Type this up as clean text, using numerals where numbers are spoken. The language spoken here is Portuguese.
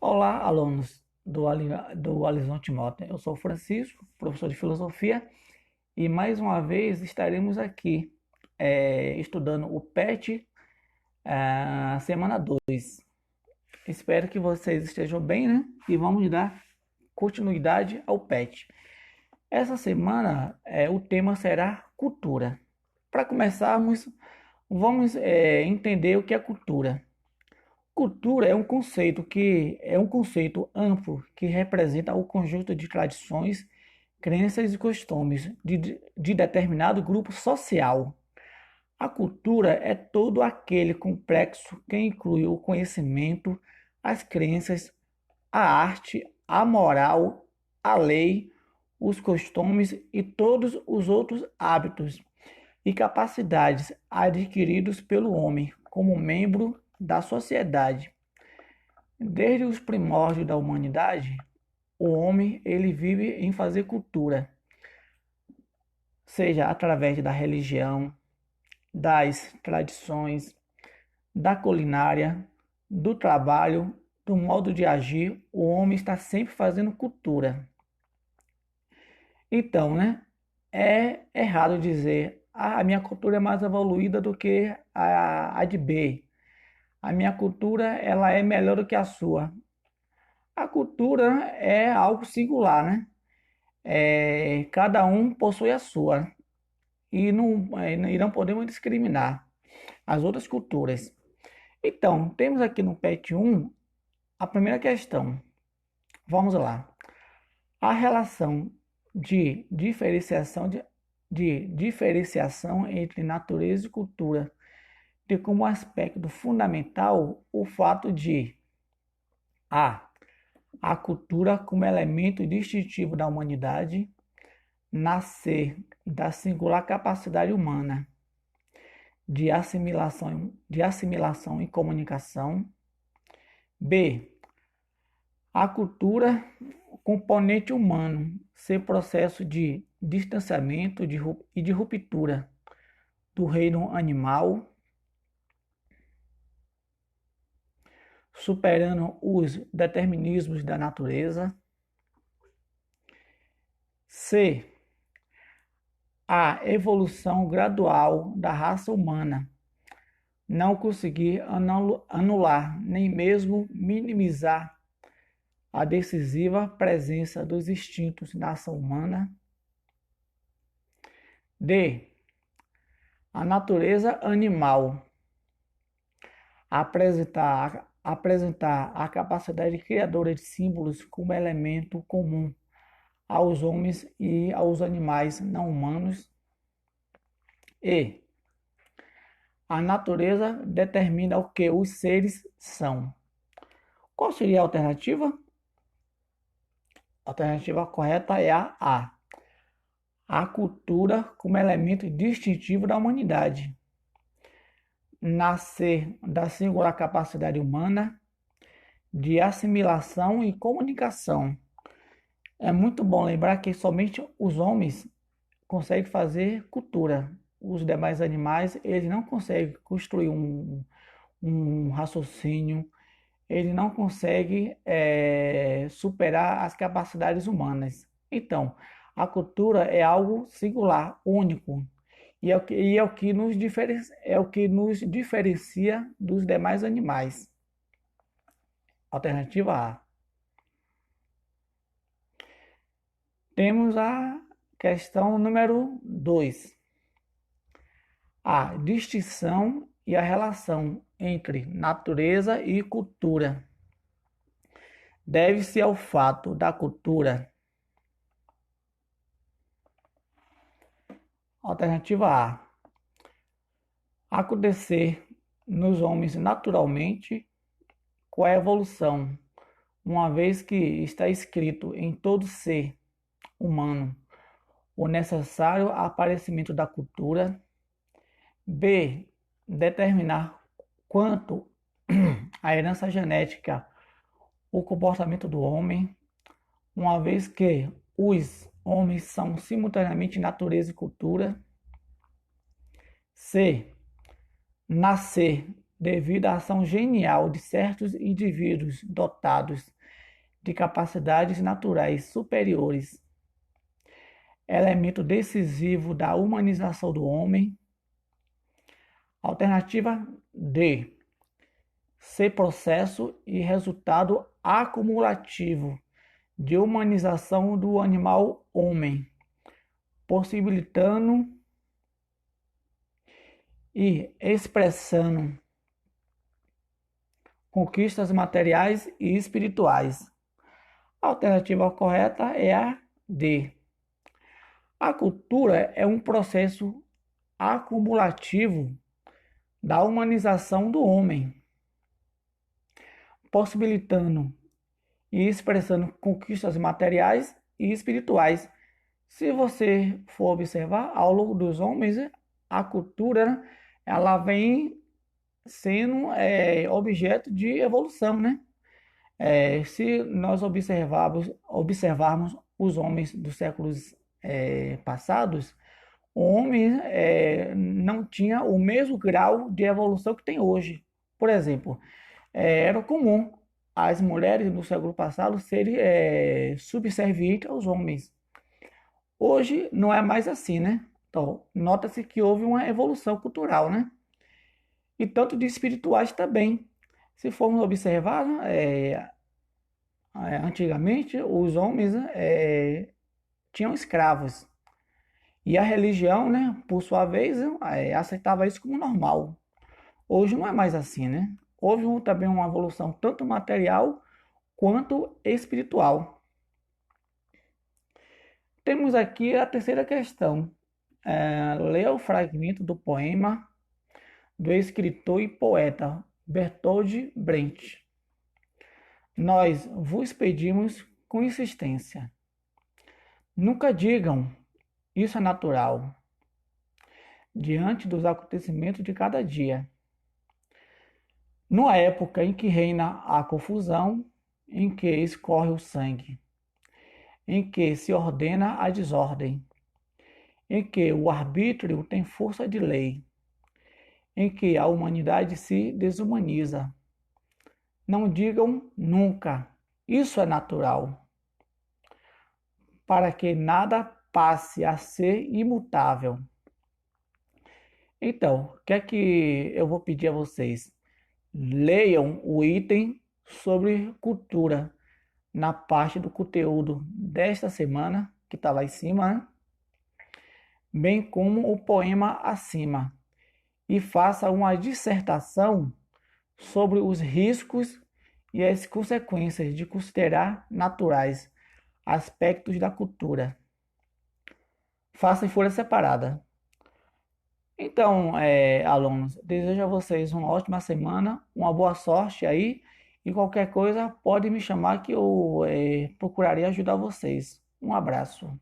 Olá, alunos do Horizonte Mota. Eu sou Francisco, professor de filosofia, e mais uma vez estaremos aqui estudando o PET, semana 2. Espero que vocês estejam bem, né? E vamos dar continuidade ao PET. Essa semana o tema será cultura. Para começarmos, vamos entender o que é cultura. Cultura é um conceito amplo que representa o conjunto de tradições, crenças e costumes de determinado grupo social. A cultura é todo aquele complexo que inclui o conhecimento, as crenças, a arte, a moral, a lei, os costumes e todos os outros hábitos e capacidades adquiridos pelo homem como membro da sociedade. Desde os primórdios da humanidade, o homem ele vive em fazer cultura, seja através da religião, das tradições, da culinária, do trabalho, do modo de agir, o homem está sempre fazendo cultura. Então, né, é errado dizer, a minha cultura é mais evoluída do que a de B. A minha cultura ela é melhor do que a sua. A cultura é algo singular, né? Cada um possui a sua e não podemos discriminar as outras culturas. Então, temos aqui no PET 1 a primeira questão. Vamos lá. A relação de diferenciação entre natureza e cultura tem como aspecto fundamental o fato de a a cultura como elemento distintivo da humanidade nascer da singular capacidade humana de assimilação e comunicação. B. A cultura, componente humano, ser processo de distanciamento e de ruptura do reino animal, superando os determinismos da natureza. C. A evolução gradual da raça humana, não conseguir anular, nem mesmo minimizar a decisiva presença dos instintos na ação humana. D. A natureza animal apresentar a capacidade criadora de símbolos como elemento comum aos homens e aos animais não humanos. E. A natureza determina o que os seres são. Qual seria a alternativa? A alternativa correta é a A. A cultura como elemento distintivo da humanidade. Nascer da singular capacidade humana de assimilação e comunicação. É muito bom lembrar que somente os homens conseguem fazer cultura. Os demais animais, eles não conseguem construir um raciocínio, ele não consegue superar as capacidades humanas. Então, a cultura é algo singular, único, e é o que nos diferencia dos demais animais. Alternativa A. Temos a questão número 2. A distinção e a relação entre natureza e cultura deve-se ao fato da cultura. Alternativa A. Acontecer nos homens naturalmente com a evolução, uma vez que está escrito em todo ser humano o necessário aparecimento da cultura. B. Determinar quanto à herança genética o comportamento do homem, uma vez que os homens são simultaneamente natureza e cultura. C. Nascer devido à ação genial de certos indivíduos dotados de capacidades naturais superiores, elemento decisivo da humanização do homem. Alternativa D, ser processo e resultado acumulativo de humanização do animal homem, possibilitando e expressando conquistas materiais e espirituais. A alternativa correta é a D. A cultura é um processo acumulativo da humanização do homem, possibilitando e expressando conquistas materiais e espirituais. Se você for observar, ao longo dos homens, a cultura, ela vem sendo objeto de evolução, né? Se nós observarmos os homens dos séculos passados, o homem não tinha o mesmo grau de evolução que tem hoje. Por exemplo, era comum as mulheres no século passado serem subservientes aos homens. Hoje não é mais assim, né? Então, nota-se que houve uma evolução cultural, né? E tanto de espirituais também. Se formos observar, antigamente os homens tinham escravos. E a religião, né, por sua vez, aceitava isso como normal. Hoje não é mais assim, né? Houve também uma evolução tanto material quanto espiritual. Temos aqui a terceira questão. Leia o fragmento do poema do escritor e poeta Bertold Brecht. Nós vos pedimos com insistência. Nunca digam, isso é natural, diante dos acontecimentos de cada dia. Numa época em que reina a confusão, em que escorre o sangue, em que se ordena a desordem, em que o arbítrio tem força de lei, em que a humanidade se desumaniza. Não digam nunca, isso é natural, para que nada passe a ser imutável. Então, o que é que eu vou pedir a vocês? Leiam o item sobre cultura na parte do conteúdo desta semana, que está lá em cima, né? Bem como o poema acima, e faça uma dissertação sobre os riscos e as consequências de considerar naturais aspectos da cultura. Faça em folha separada. Então, alunos, desejo a vocês uma ótima semana, uma boa sorte aí, e qualquer coisa pode me chamar que eu procurarei ajudar vocês. Um abraço.